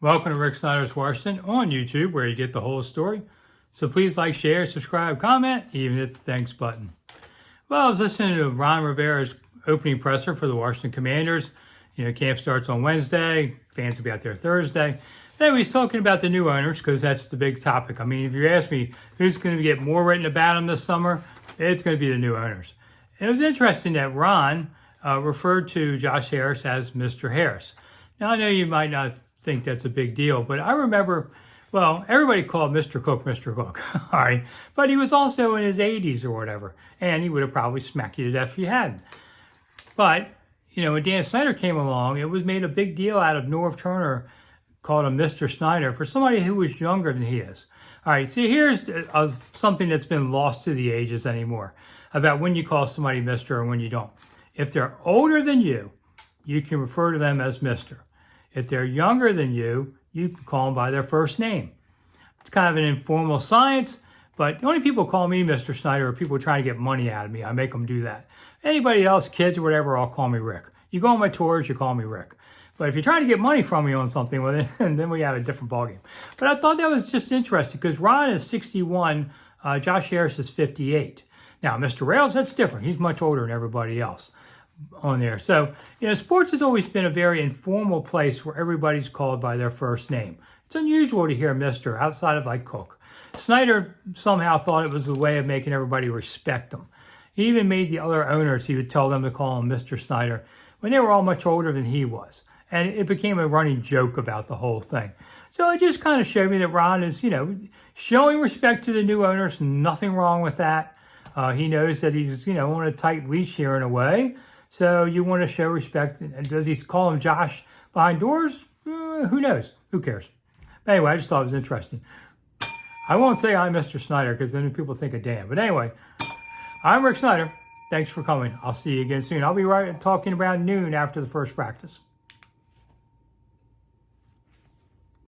Welcome to Rick Snyder's Washington on YouTube, where you get the whole story. So please like, share, subscribe, comment, even hit the thanks button. Well, I was listening to Ron Rivera's opening presser for the Washington Commanders. Camp starts on Wednesday. Fans will be out there Thursday. Anyway, he's talking about the new owners because that's the big topic. I mean, if you ask me who's going to get more written about them this summer, it's going to be the new owners. And it was interesting that Ron referred to Josh Harris as Mr. Harris. Now, I know you might not think that's a big deal, but I remember, well, everybody called Mr. Cook, all right? But he was also in his 80s or whatever, and he would have probably smacked you to death if you hadn't. But, when Dan Snyder came along, it was made a big deal out of Norv Turner, called him Mr. Snyder, for somebody who was younger than he is. All right, so here's something that's been lost to the ages anymore, about when you call somebody Mr. and when you don't. If they're older than you can refer to them as Mr. If they're younger than you can call them by their first name. It's kind of an informal science, but the only people who call me Mr. Snyder are people trying to get money out of me. I make them do that. Anybody else, kids or whatever, all call me Rick. You go on my tours, you call me Rick. But if you're trying to get money from me on something, well, then we have a different ballgame. But I thought that was just interesting because Ron is 61, Josh Harris is 58. Now, Mr. Rails, that's different. He's much older than everybody else on there. So, sports has always been a very informal place where everybody's called by their first name. It's unusual to hear Mr. outside of like Cook. Snyder somehow thought it was a way of making everybody respect him. He even made the other owners, he would tell them to call him Mr. Snyder when they were all much older than he was. And it became a running joke about the whole thing. So it just kind of showed me that Ron is, showing respect to the new owners. Nothing wrong with that. He knows that he's, on a tight leash here in a way. So you want to show respect. And does he call him Josh behind doors? Who knows? Who cares? But anyway, I just thought it was interesting. I won't say I'm Mr. Snyder because then people think of Dan. But anyway, I'm Rick Snyder. Thanks for coming. I'll see you again soon. I'll be talking around noon after the first practice.